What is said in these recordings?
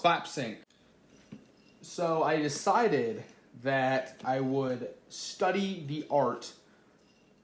Clap sync. So I decided that I would study the art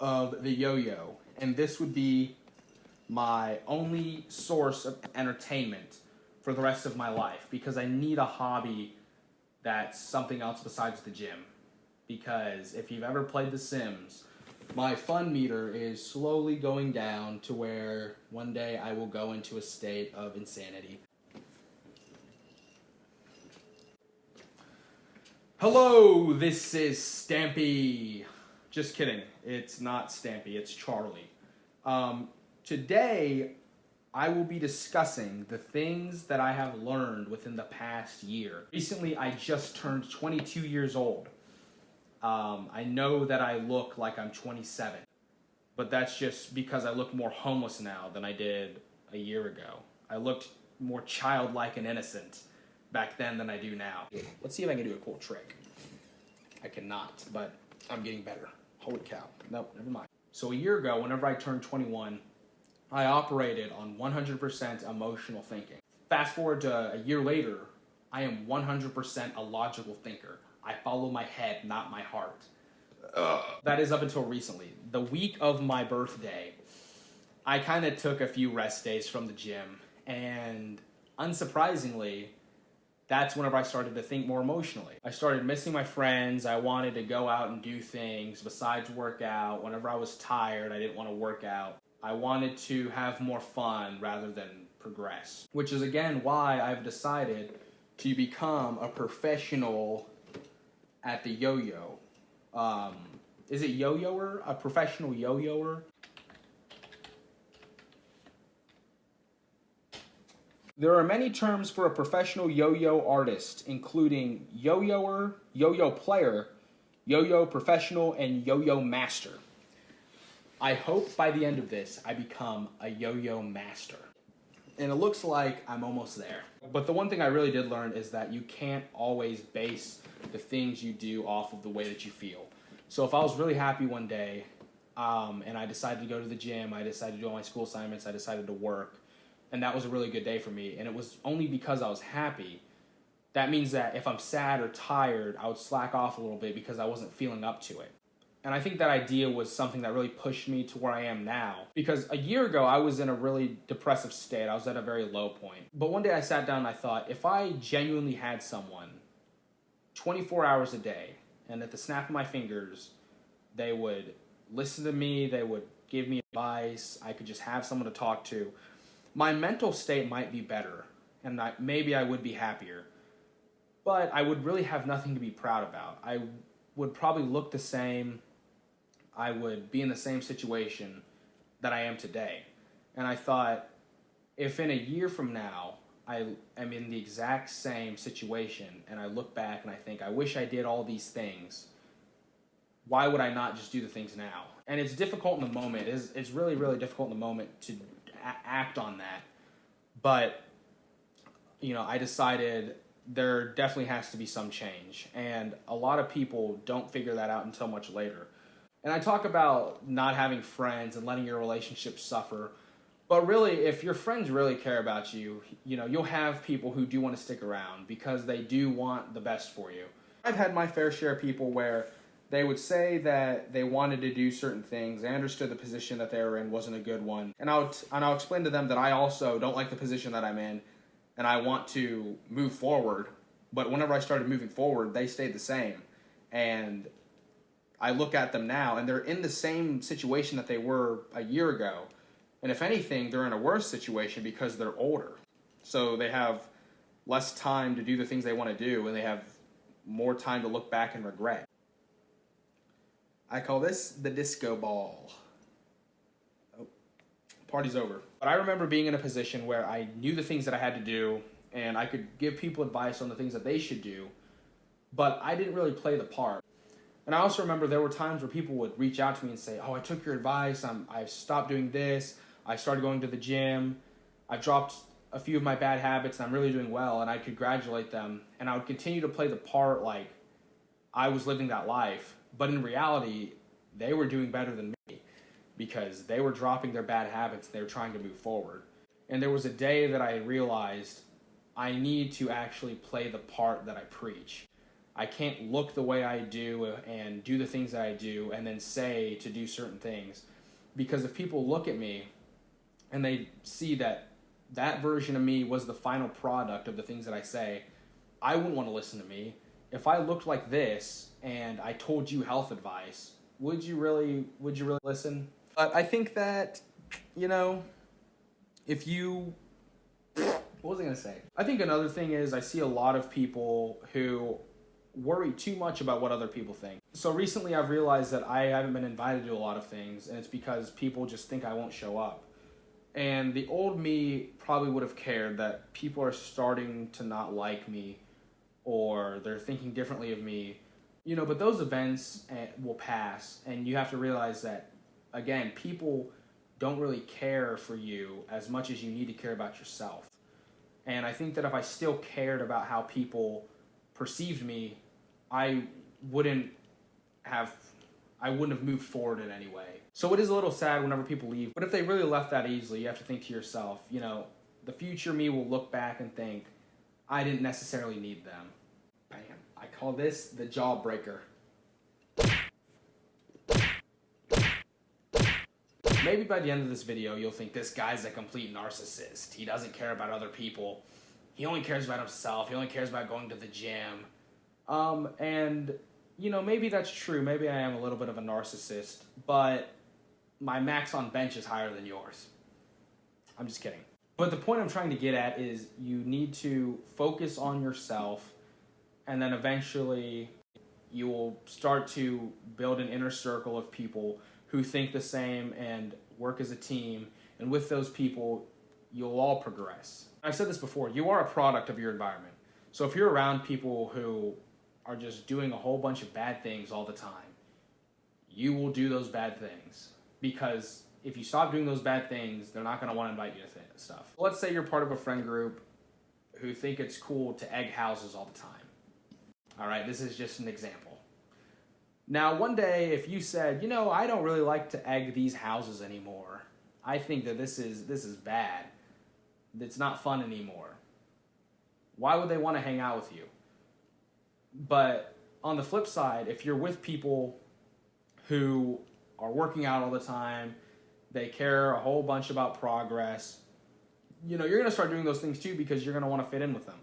of the yo-yo, and this would be my only source of entertainment for the rest of my life, because I need a hobby that's something else besides the gym. Because if you've ever played The Sims, my fun meter is slowly going down to where one day I will go into a state of insanity. Hello, this is Stampy. Just kidding, it's not Stampy, it's Charlie. Today, I will be discussing the things that I have learned within the past year. Recently, I just turned 22 years old. I know that I look like I'm 27, but that's just because I look more homeless now than I did a year ago. I looked more childlike and innocent back then than I do now. Let's see if I can do a cool trick. I cannot, but I'm getting better. Holy cow. Nope, never mind. So a year ago, whenever I turned 21, I operated on 100% emotional thinking. Fast forward to a year later, I am 100% a logical thinker. I follow my head, not my heart. That is up until recently. The week of my birthday, I kind of took a few rest days from the gym, and unsurprisingly, that's whenever I started to think more emotionally. I started missing my friends. I wanted to go out and do things besides work out. Whenever I was tired, I didn't want to work out. I wanted to have more fun rather than progress, which is again why I've decided to become a professional at the yo-yo. Is it yo-yoer? A professional yo-yoer? There are many terms for a professional yo-yo artist, including yo-yoer, yo-yo player, yo-yo professional, and yo-yo master. I hope by the end of this, I become a yo-yo master. And it looks like I'm almost there. But the one thing I really did learn is that you can't always base the things you do off of the way that you feel. So if I was really happy one day, and I decided to go to the gym, I decided to do all my school assignments, I decided to work, and that was a really good day for me, and it was only because I was happy. That means that if I'm sad or tired, I would slack off a little bit because I wasn't feeling up to it. And I think that idea was something that really pushed me to where I am now. Because a year ago, I was in a really depressive state. I was at a very low point. But one day I sat down and I thought, if I genuinely had someone 24 hours a day, and at the snap of my fingers, they would listen to me, they would give me advice, I could just have someone to talk to, my mental state might be better, and maybe I would be happier. But I would really have nothing to be proud about. I would probably look the same. I would be in the same situation that I am today. And I thought, if in a year from now, I am in the exact same situation, and I look back and I think, I wish I did all these things, why would I not just do the things now? And it's difficult in the moment. It's really, really difficult in the moment to act on that. But, I decided there definitely has to be some change. And a lot of people don't figure that out until much later. And I talk about not having friends and letting your relationships suffer. But really, if your friends really care about you, you'll have people who do want to stick around because they do want the best for you. I've had my fair share of people where they would say that they wanted to do certain things. They understood the position that they were in wasn't a good one. And I'll explain to them that I also don't like the position that I'm in, and I want to move forward. But whenever I started moving forward, they stayed the same. And I look at them now, and they're in the same situation that they were a year ago. And if anything, they're in a worse situation because they're older. So they have less time to do the things they want to do, and they have more time to look back and regret. I call this the disco ball. Oh, party's over. But I remember being in a position where I knew the things that I had to do, and I could give people advice on the things that they should do, but I didn't really play the part. And I also remember there were times where people would reach out to me and say, oh, I took your advice, I've stopped doing this, I started going to the gym, I've dropped a few of my bad habits, and I'm really doing well, and I'd congratulate them, and I would continue to play the part like I was living that life, but in reality, they were doing better than me because they were dropping their bad habits, and they were trying to move forward. And there was a day that I realized I need to actually play the part that I preach. I can't look the way I do and do the things that I do and then say to do certain things. Because if people look at me and they see that that version of me was the final product of the things that I say, I wouldn't want to listen to me. If I looked like this and I told you health advice, would you really listen? But I think that, if you, what was I going to say? I think another thing is I see a lot of people who worry too much about what other people think. So recently I've realized that I haven't been invited to a lot of things, and it's because people just think I won't show up. And the old me probably would have cared that people are starting to not like me, or they're thinking differently of me. But those events will pass, and you have to realize that, again, people don't really care for you as much as you need to care about yourself. And I think that if I still cared about how people perceived me, I wouldn't have moved forward in any way. So it is a little sad whenever people leave, but if they really left that easily, you have to think to yourself, the future me will look back and think, I didn't necessarily need them. Bam. I call this the jawbreaker. Maybe by the end of this video, you'll think this guy's a complete narcissist. He doesn't care about other people. He only cares about himself. He only cares about going to the gym. And maybe that's true. Maybe I am a little bit of a narcissist, but my max on bench is higher than yours. I'm just kidding. But the point I'm trying to get at is you need to focus on yourself, and then eventually you will start to build an inner circle of people who think the same and work as a team. And with those people, you'll all progress. I've said this before, you are a product of your environment. So if you're around people who are just doing a whole bunch of bad things all the time, you will do those bad things. Because if you stop doing those bad things, they're not going to want to invite you to stuff. Let's say you're part of a friend group who think it's cool to egg houses all the time. All right, this is just an example. Now, one day, if you said, I don't really like to egg these houses anymore. I think that this is bad. It's not fun anymore. Why would they want to hang out with you? But on the flip side, if you're with people who are working out all the time, they care a whole bunch about progress, you're going to start doing those things too because you're going to want to fit in with them.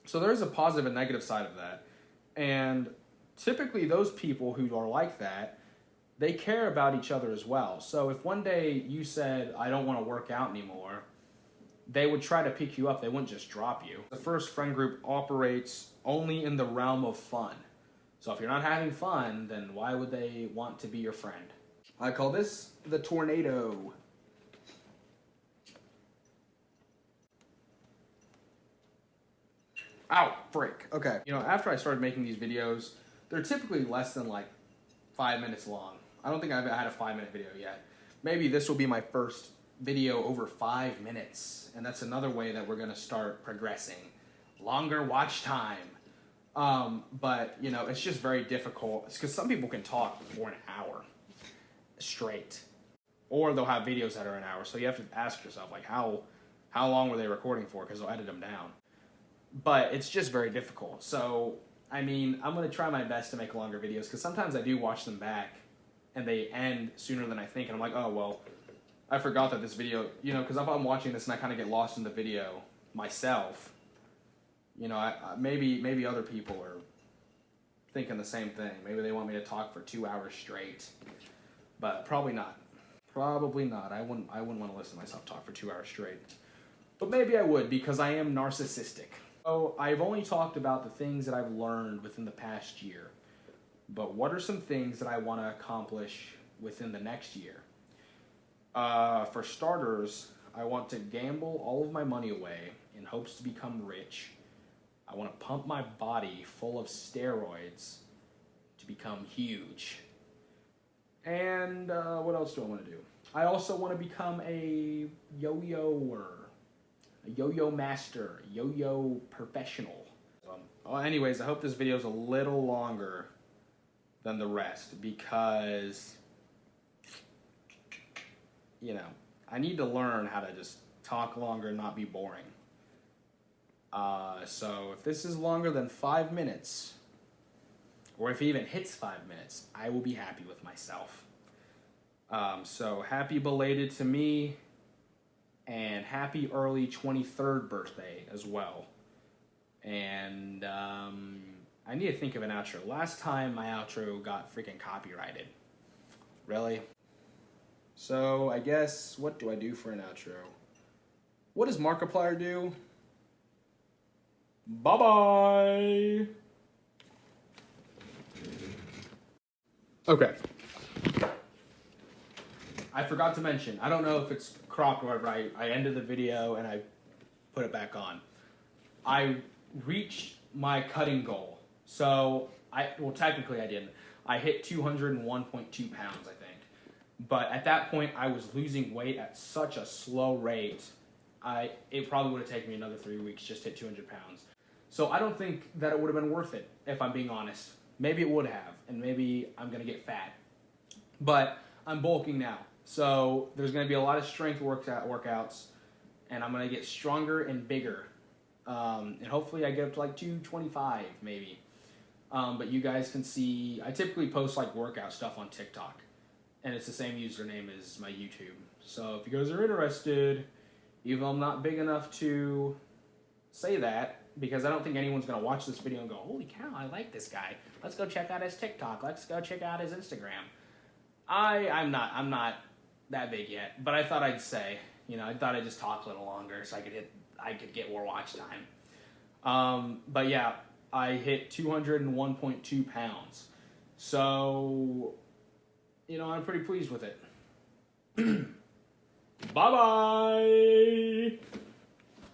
So there's a positive and negative side of that. And typically those people who are like that, they care about each other as well. So if one day you said, I don't want to work out anymore, they would try to pick you up. They wouldn't just drop you. The first friend group operates only in the realm of fun. So if you're not having fun, then why would they want to be your friend? I call this the tornado. Ow, frick. Okay. After I started making these videos, they're typically less than 5 minutes long. I don't think I've had a 5-minute video yet. Maybe this will be my first video over 5 minutes, and that's another way that we're going to start progressing. Longer watch time. But it's just very difficult. It's because some people can talk for an hour straight, or they'll have videos that are an hour. So you have to ask yourself, how long were they recording for? Because they'll edit them down. But it's just very difficult. So, I'm going to try my best to make longer videos, because sometimes I do watch them back and they end sooner than I think, and I'm like, oh, well, I forgot that this video, because if I'm watching this and I kind of get lost in the video myself, maybe other people are thinking the same thing. Maybe they want me to talk for 2 hours straight, but probably not. Probably not. I wouldn't want to listen to myself talk for 2 hours straight. But maybe I would, because I am narcissistic. So I've only talked about the things that I've learned within the past year. But what are some things that I want to accomplish within the next year? For starters, I want to gamble all of my money away in hopes to become rich. I want to pump my body full of steroids to become huge. And what else do I want to do? I also want to become a yo-yoer. A yo-yo master, yo-yo professional. Anyways, I hope this video is a little longer than the rest, because, I need to learn how to just talk longer and not be boring. So if this is longer than 5 minutes, or if it even hits 5 minutes, I will be happy with myself. So happy belated to me, and happy early 23rd birthday as well. And I need to think of an outro. Last time my outro got freaking copyrighted. Really? So I guess, what do I do for an outro? What does Markiplier do? Bye-bye! Okay. I forgot to mention, I don't know if it's cropped or whatever, I ended the video and I put it back on. I reached my cutting goal. So, technically I didn't. I hit 201.2 pounds, I think. But at that point, I was losing weight at such a slow rate, it probably would have taken me another 3 weeks just to hit 200 pounds. So I don't think that it would have been worth it, if I'm being honest. Maybe it would have, and maybe I'm going to get fat. But I'm bulking now. So there's going to be a lot of strength workouts, and I'm going to get stronger and bigger. And hopefully I get up to like 225 maybe. But you guys can see, I typically post like workout stuff on TikTok. And it's the same username as my YouTube. So if you guys are interested, even though I'm not big enough to say that, because I don't think anyone's going to watch this video and go, holy cow, I like this guy. Let's go check out his TikTok. Let's go check out his Instagram. I'm not that big yet, but I thought I'd say, I thought I'd just talk a little longer so I could get more watch time. But yeah, I hit 201.2 pounds. So, I'm pretty pleased with it. Bye-bye!